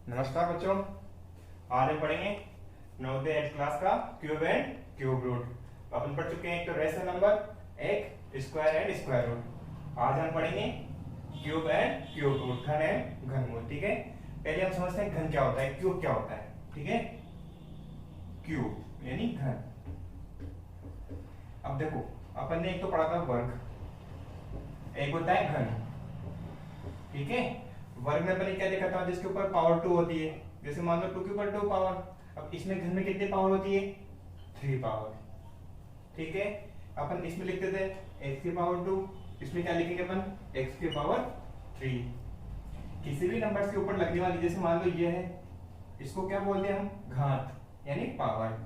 नमस्कार बच्चों, आज हम पढ़ेंगे नवोदय 8 क्लास का क्यूब एंड क्यूब रूट। अपन पढ़ चुके हैं एक तो रेशनल नंबर, एक स्क्वायर एंड स्क्वायर रूट। आज हम पढ़ेंगे क्यूब एंड क्यूब रूट, घन एंड घनमूल। ठीक है, पहले हम समझते हैं घन क्या होता है, क्यूब क्या होता है। ठीक है, क्यूब यानी घन। अब देखो, अपन ने एक तो पढ़ा था वर्ग, एक होता है घन। ठीक है, वर्ग में अपन क्या देखा था, जिसके ऊपर पावर 2 होती है। जैसे मान लो 2 के ऊपर 2 पावर। अब इसमें घन में कितनी पावर होती है, 3 पावर। ठीक है, अपन इसमें लिखते थे x की पावर 2, इसमें क्या लिखेंगे अपन, x की पावर 3। किसी भी नंबर के ऊपर लगने वाली, जैसे मान लो ये है, इसको क्या बोलते हैं हम, घात यानी पावर।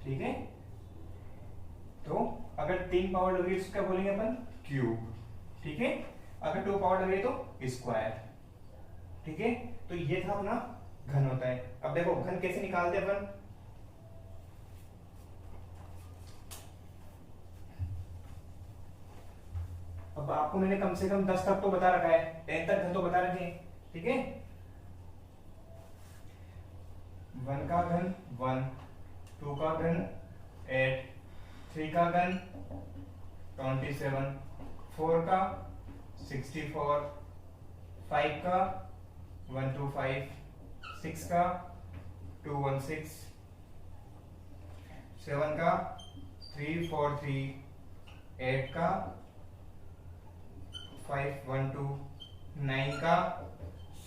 ठीक है, तो अगर 3 पावर लगी तो क्या बोलेंगे अपन, क्यूब। ठीक है, अगर 2 पावर लगे तो स्क्वायर। ठीक है, तो ये था अपना घन होता है। अब देखो घन कैसे निकालते हैं अपन। अब आपको मैंने कम से कम 10 तक तो बता रखा है, 10 तक घन तो बता रखे हैं। ठीक है, 1 का घन 1, 2 का घन 8, 3 का घन 27, 4 का 64, 5 का 125, 6 का 216, 7 का 343, 8 का 512, 9 का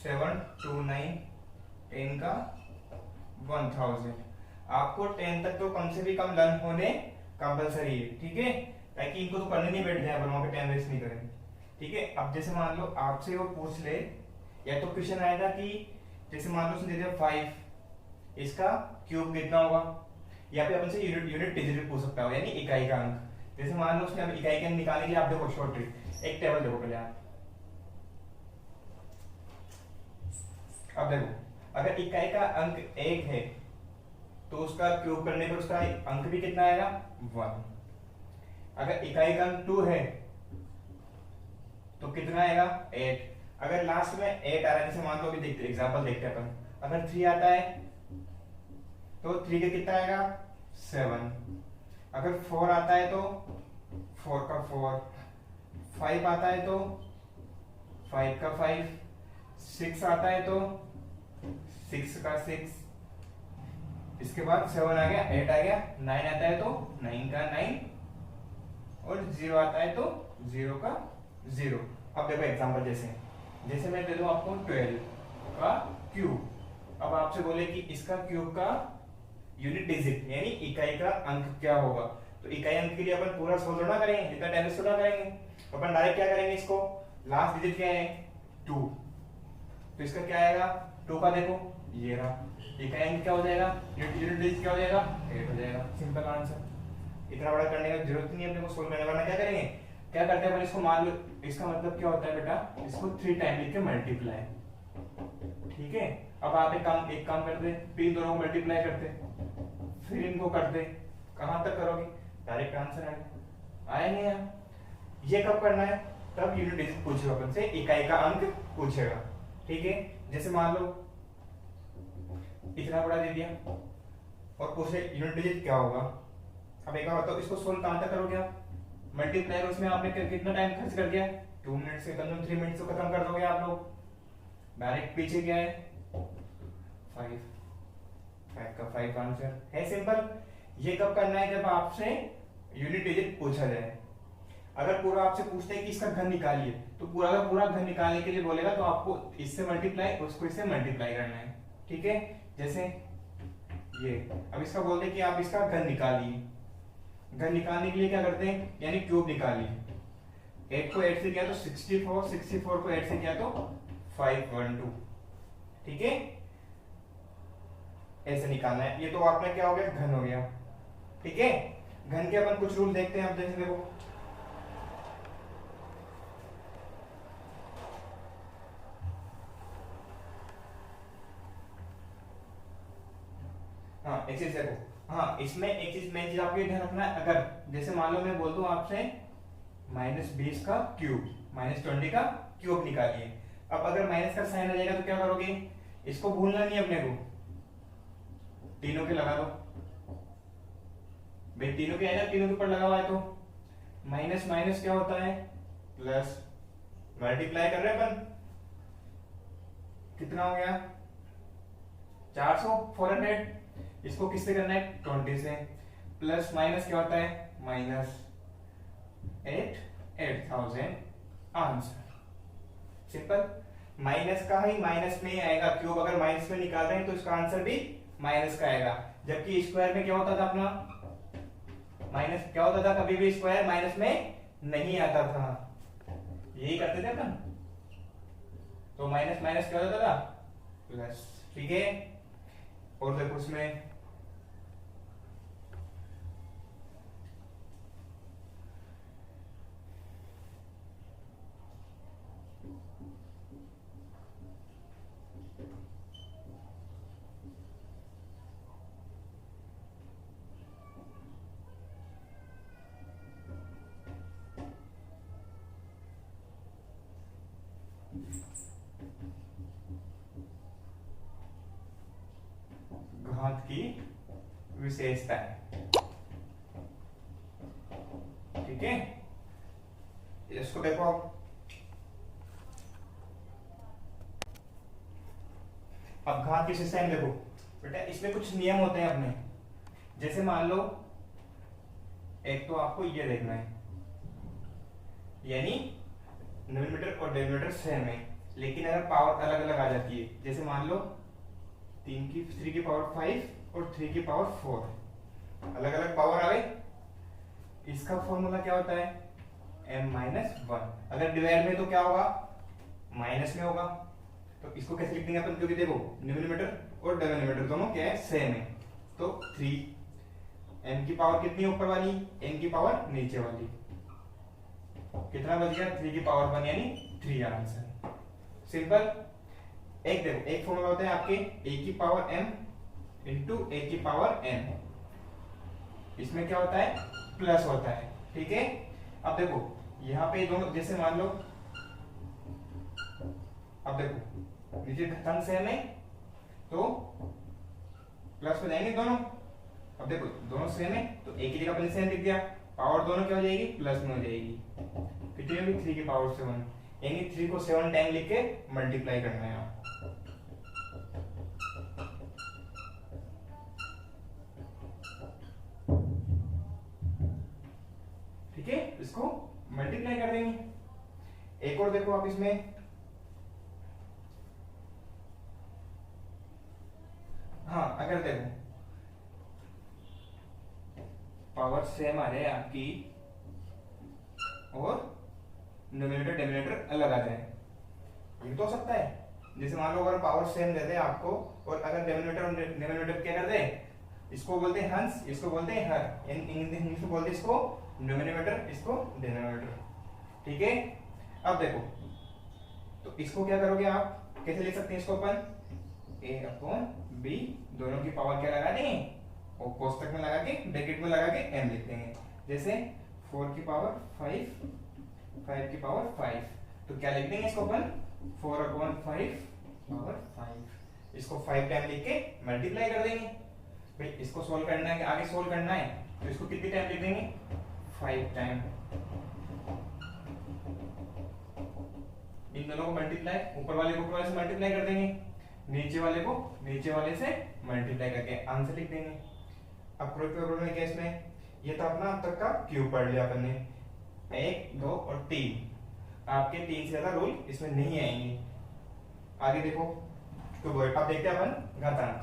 729, 10 का 1000। आपको 10 तक तो कम से भी कम लर्न होने कंपलसरी है। ठीक है, ताकि इनको तो पढ़ने नहीं बैठ जाए, वहां पे टाइम वेस्ट नहीं करें। ठीक है, अब जैसे मान लो आपसे वो पूछ ले, या तो क्वेश्चन आएगा कि जैसे मान लो उसने दे दिया 5, इसका क्यूब कितना होगा, या फिर अपन से यूनिट डिजिट पूछ सकता हो, यानी इकाई का अंक। जैसे मान लो उसने इकाई का अंक निकालने के लिए, आप देखो शॉर्ट ट्रिक, एक टेबल देखो पहले आप। अब देखो, अगर इकाई का अंक 1 है तो उसका क्यूब करने पर उसका अंक भी कितना आएगा, 1। अगर इकाई का अंक 2 है तो कितना आएगा, 8। अगर लास्ट में 8 आ रहा है, जैसे मान लो अभी देखते एग्जांपल देखते हैं अपन, अगर 3 आता है तो 3 का कितना आएगा, 7। अगर 4 आता है तो 4 का 4, 5 आता है तो 5 का 5, 6 आता है तो 6 का 6, इसके बाद 7 आ गया, 8 आ गया, 9 आता है तो 9 का 9, और 0 आता है तो 0 का 0। अब देखो एग्जांपल, जैसे मैं दे दूं आपको 12 का क्यूब। अब आपसे बोले कि इसका क्यूब का यूनिट डिजिट यानी इकाई का अंक क्या होगा, तो इकाई अंक के लिए अपन पूरा सोल्व थोड़ा करेंगे, जितना टाइम थोड़ा करेंगे। अपन डायरेक्ट क्या करेंगे, इसको लास्ट डिजिट क्या है, 2, तो इसका क्या आएगा, 2 का देखो ये रहा, इकाई अंक क्या हो जाएगा, यूनिट डिजिट क्या हो जाएगा, 8 हो जाएगा। सिंपल आंसर, इतना बड़ा करने का जरूरत नहीं है अपने को सोल्व करने वाला। क्या करेंगे, क्या करते हैं अपन, इसको मान लो, इसका मतलब क्या होता है बेटा, इसको 3 टाइम लिख के मल्टीप्लाई। ठीक है, अब आप एक काम करते, तीन दोनों को मल्टीप्लाई करते, फिर इनको करते, कहां तक करोगे, डायरेक्ट आंसर आया नहीं आया। ये कब करना है, तब यूनिट डिजिट पूछेगा अपन से, इकाई का अंक पूछेगा। ठीक है, जैसे मान लो इतना बड़ा दे दिया और पूछे यूनिट डिजिट क्या होगा। अब एक बार बताओ, इसको सोल्व कहां तक करोगे आप, मल्टीप्लाई, उसमें आपने कितना टाइम खर्च कर दिया, 2 मिनट से कम 3 मिनट से खत्म कर दोगे आप लोग। डायरेक्ट पीछे क्या है, 5, 5 का 5 आंसर है। सिंपल। ये कब करना है, जब आपसे यूनिट डिजिट पूछा जाए। अगर पूरा आपसे पूछते हैं कि इसका घन निकालिए, तो पूरा का पूरा घन निकालने के लिए बोलेगा तो आपको इससे मल्टीप्लाई, उसको इससे मल्टीप्लाई करना है। ठीक है, जैसे ये, अब इसका बोलते हैं कि आप इसका घन निकालिए। घन निकालने के लिए क्या करते हैं, यानी क्यूब निकालिए। 8 को 8 से किया तो 64, 64 को 8 से किया तो 512। ठीक है, ऐसे निकालना है। ये तो आपने क्या हो गया, घन हो गया। ठीक है, घन के अपन कुछ रूल देखते हैं। अब जैसे देखो, हाँ एक चीज देखो, हाँ इसमें एक चीज मेन चीज आपको ध्यान रखना है। अगर जैसे मान लो मैं बोल दूं आपसे -20 का क्यूब, -20 का क्यूब निकालिए। अब अगर माइनस का साइन आ जाएगा तो क्या करोगे, इसको भूलना नहीं अपने को, तीनों के लगा दो भाई, तीनों के आएगा, तीनों के ऊपर लगा हुआ है तो माइनस माइनस क्या होता है प्लस, मल्टीप्लाई कर रहे हैं अपन, कितना हो गया 400 400, इसको किससे करना है 20 से, प्लस माइनस क्या होता है माइनस 8000 आंसर। सिंपल, माइनस का ही माइनस में ही आएगा, क्यूब अगर माइनस में निकाल रहे हैं तो इसका आंसर भी माइनस का आएगा, जबकि स्क्वायर में क्या होता था अपना माइनस, क्या होता था कभी भी स्क्वायर माइनस में नहीं आता था, यही करते थे अपन, तो माइनस माइनस क्या होता था प्लस। ठीक है, और देखो उसमें घात की विशेषता है। ठीक है, इसको देखो अब घात की विशेषता देखो बेटा, इसमें कुछ नियम होते हैं अपने, जैसे मान लो एक तो आपको ये देखना है, यानी नोमिनेटर और डिनोमिनेटर सेम है, लेकिन अगर पावर अलग अलग आ जाती है, जैसे मान लो 3 की पावर 5 और 3 की पावर 4 अलग अलग पावर आ गई, इसका फॉर्मूला क्या होता है m-1, अगर डिवाइड में तो क्या होगा माइनस में होगा, तो इसको कैसे लिख देंगे अपन, क्योंकि देखो न्यूमरेटर और डिनोमिनेटर दोनों क्या है सेम है, तो 3 m की पावर कितनी ऊपर वाली, n की पावर नीचे वाली, कितना बच गया 3 की पावर 1 यानी 3 आंसर। सिंपल, एक देखो एक फॉर्मूला होता है आपके a की पावर m इंटू a की पावर n, इसमें क्या होता है प्लस होता है। ठीक है, अब देखो यहाँ पे दोनों, जैसे मान लो अब देखो नीचे घातांक सेम है तो प्लस हो जाएंगे दोनों, अब देखो दोनों सेम है तो एक की जगह अपने सेम लिख दिया, पावर दोनों क्या हो जाएगी प्लस में हो जाएगी, कितनी होगी 3 की पावर 7, यानी 3 को 7 टाइम लिख के मल्टीप्लाई करना है आपको। ठीक है, इसको मल्टीप्लाई कर देंगे। एक और देखो आप इसमें, हाँ अगर देखो पावर सेम आ जाए आपकी और न्यूमरेटर डिनोमिनेटर अलग आ जाए, ये तो हो सकता है, जैसे मान लो अगर पावर सेम दे दे आपको और अगर डिनोमिनेटर और डिनोमिनेटर क्या कर दे, इसको बोलते हैं हंस, इसको बोलते हैं हर, इंग्लिश में बोलते हैं इसको न्यूमरेटर, इसको डिनोमिनेटर। ठीक है, अब देखो तो इसको क्या करोगे आप, कैसे लिख सकते हैं इसको अपन a/b, दोनों की पावर क्या लगा देंगे और कोष्टक में लगा के ब्रैकेट में लगा के m लिख देंगे, जैसे 4 की पावर 5 5 की पावर 5, तो क्या लिख देंगे इसको अपन 4/5 पावर 5, इसको 5 टाइम लिख के मल्टीप्लाई कर देंगे। भाई इसको सोल्व करना है, आगे सोल्व करना है तो इसको कितनी टाइम लिख देंगे 5 टाइम, इन दोनों को मल्टीप्लाई, ऊपर वाले को ऊपर वाले से मल्टीप्लाई कर देंगे, नीचे वाले को नीचे वाले से मल्टीप्लाई करके आंसर लिख देंगे। अब प्रॉब्लम में क्या इसमें, ये तो अपना अब तक का क्यूब पढ़ लिया अपन ने, 1 2 और 3, आपके 3 से ज्यादा रूल इसमें नहीं आएंगे। आगे देखो तो अब देखते हैं अपन घातांक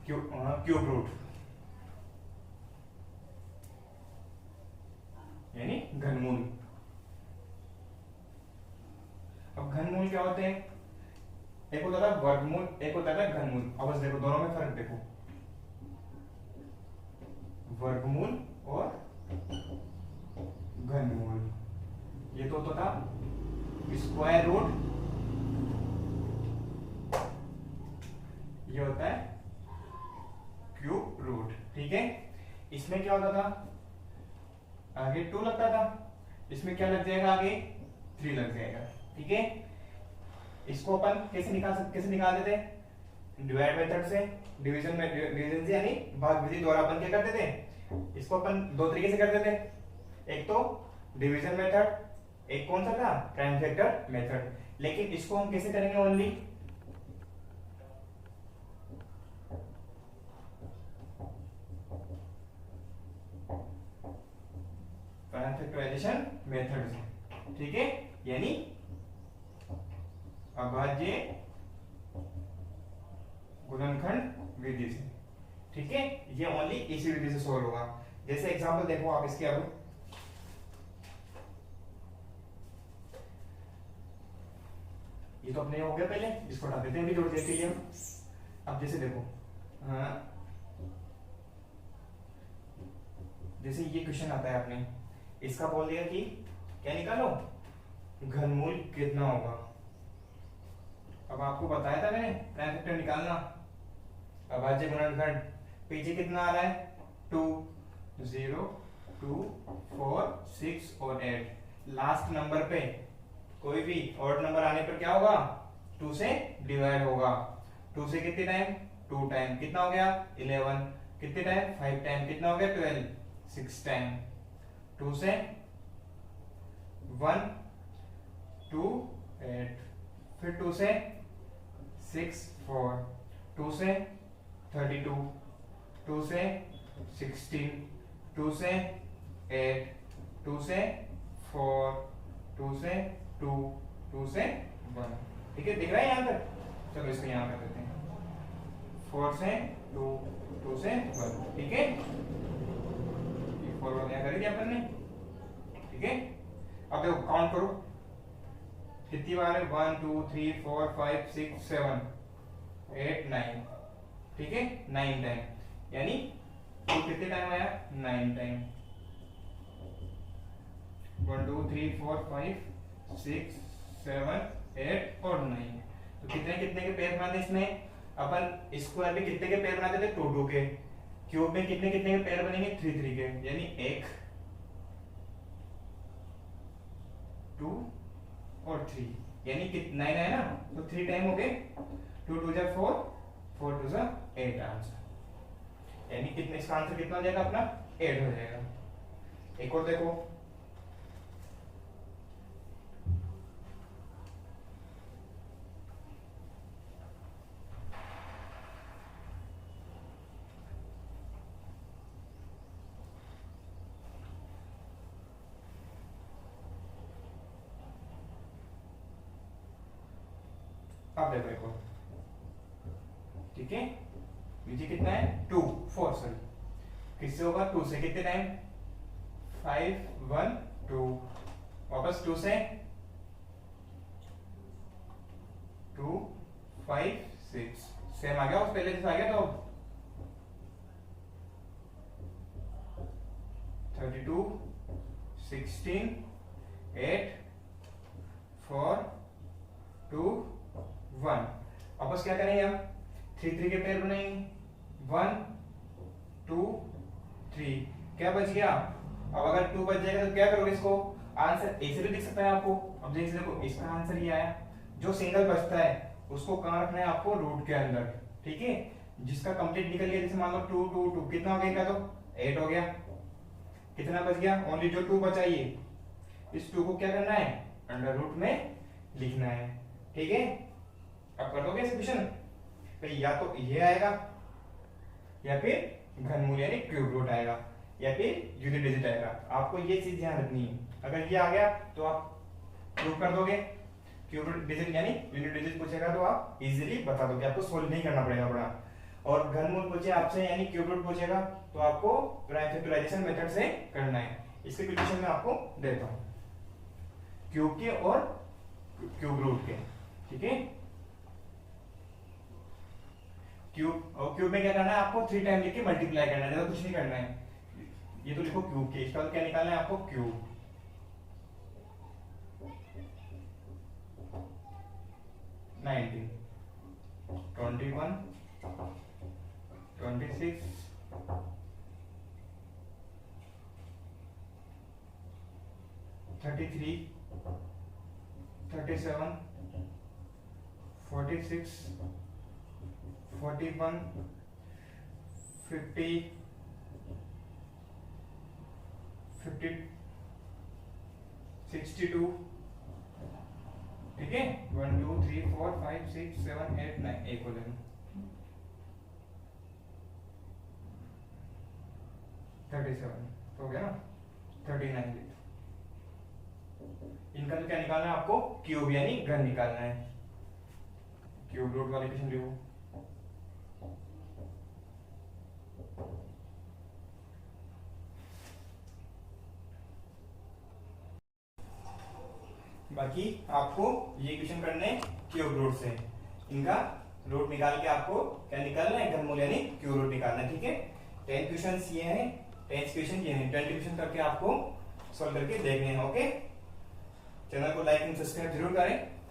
क्यूब रूट यानी घनमूल। अब घनमूल क्या होते हैं, एक होता था वर्गमूल, एक होता था घनमूल। अब बस देखो दोनों में फर्क देखो, वर्गमूल और घनमूल, ये तो होता था स्क्वायर रूट, ये होता है क्यूब रूट। ठीक है, इसमें क्या होता था आगे 2 लगता था, इसमें क्या लग जाएगा, आगे 3 लग जाएगा। ठीक है, इसको अपन कैसे निकालते थे, डिवाइड मेथड से, डिवीजन से यानी भाग विधि द्वारा अपन क्या करते थे, इसको अपन दो तरीके से करते थे, एक तो डिवीजन मेथड, एक कौन सा था, प्राइम फैक्टर मेथड। लेकिन इसको हम कैसे करेंगे, ओनली प्राइम फैक्टराइजेशन मेथड से। ठीक है, यानी अभाज्य गुणनखंड विधि से। ठीक है, ये ओनली इसी विधि से सोल्व होगा। जैसे एग्जांपल देखो आप इसके, अब ये तो अपने हो गया, पहले इसको हटा देते हैं अभी थोड़ी देर के लिए हम। अब जैसे देखो, जैसे ये क्वेश्चन आता है, आपने इसका बोल दिया कि क्या निकालो, घनमूल कितना होगा। अब आपको बताया था मैंने प्राइम फैक्टर निकालना, अभाज्य गुणनखंड, पीछे कितना आ रहा है, 2, 0, 2, 4, 6 और 8। लास्ट नंबर पे कोई भी ऑड नंबर आने पर क्या होगा, 2 से डिवाइड होगा। 2 से कितने टाइम, 2 टाइम, कितना हो गया 11, कितने टाइम 5 टाइम, कितना हो गया 12, 6 टाइम। 2 से 1, 2, 8, फिर 2 से 6, 4, 2 से 32, 2 से 16, 2 से 8, 2 से 4, 2 से 2, 2 से 1। ठीक है, दिख रहा है यहाँ तक, चलो इसको यहाँ कर देते हैं, 4 से 2, 2 से 1। ठीक है, ये 4 वगैरह कर दिया अपन ने। ठीक है, अब देखो काउंट करो कितनी बार है, 1, 2, 3, 4, 5, 6, 7, 8, 9। ठीक है, 9 टाइम, यानी तो कितने टाइम आया, 9 टाइम। 1, 2, 3, 4, 5, 6, 7, 8 और 9। तो कितने कितने के पेयर बनाते इसमें, अपन स्क्वायर में कितने के पेयर बनाते थे, 2 2 के। क्यूब में कितने कितने के पेयर बनेंगे, 3 3 के, यानी 1, 2 और 3, यानी कितना 9 है ना, तो 3 टाइम हो गए, 2 2 जा 4, 4 2 जा 8 आंसर। यानी कितने, इसका आंसर कितना हो जाएगा अपना, 8 हो जाएगा। एक और देखो, अब देखो एक और। ठीक है, नीचे कितना है, 2 4 सॉरी, किससे होगा, 2 से कितने टाइम, 5 1 2, वापस 2 से 2 5 6, सेम आ गया, उस पहले जैसा आ गया। तो 32 16 8 4 2 1। वापस क्या करेंगे हम, 3 3 के पेयर बनाएंगे, 1 2 3, क्या बच गया। अब अगर 2 बच जाएगा तो क्या करोगे, इसको आंसर ऐसे भी लिख सकता है आपको। अब देख देखो, इसका आंसर ये आया, जो सिंगल बचता है उसको कहां रखना है आपको, रूट के अंदर। ठीक है, जिसका कंप्लीट निकल गया, जैसे मान लो 2 2 2, कितना हो गया, तो 8 हो गया। कितना बच गया, ओनली जो 2 बचा, ये इस 2 को क्या करना है, अंडर रूट में लिखना है। ठीक है, अब कर दोगे क्वेश्चन, तो या तो ये आएगा, या फिर घनमूल यानी क्यूब रूट आएगा, या फिर यूनिट डिजिट आएगा। आपको ये चीज ध्यान रखनी है, अगर ये आ गया तो आप प्रूव कर दोगे, क्यूब रूट डिजिट यानी यूनिट डिजिट पूछेगा तो आप इजीली बता दोगे, आपको सोल्व नहीं करना पड़ेगा बड़ा। और घनमूल पूछे आपसे यानी क्यूब रूट पूछेगा तो आपको प्राइम फैक्टराइजेशन मेथड से करना है। इसके क्वेश्चन में आपको देता हूं, क्यूब के और क्यूब रूट के। ठीक है, क्यूब, और क्यूब में क्या करना है आपको, 3 टाइम लिख के मल्टीप्लाई करना है, ज्यादा कुछ नहीं करना है। ये तो लिखो क्यूब के, इसका क्या निकालना है आपको, क्यूब। 19 21 26 33, 37, 46, 41, 50, 50, 62, ठीक है। 1 2 3 4 5 6 7 8 9 एक हो जाएगा 37 हो गया ना 39। इनका तो क्या निकालना है आपको, क्यूब यानी घन निकालना है। क्यूब रूट वाला इक्वेशन लिखो। बाकी आपको ये इक्वेशन करने क्यूब रूट से, इनका रूट निकाल के आपको क्या निकालना है, घनमूल यानी क्यूब रूट निकालना है, ठीक है। 10 क्वेश्चन ये है, 10 क्वेश्चन ये है, 20 क्वेश्चन करके आपको सॉल्व करके देखने हैं, ओके। चैनल को लाइक एंड सब्सक्राइब जरूर करें।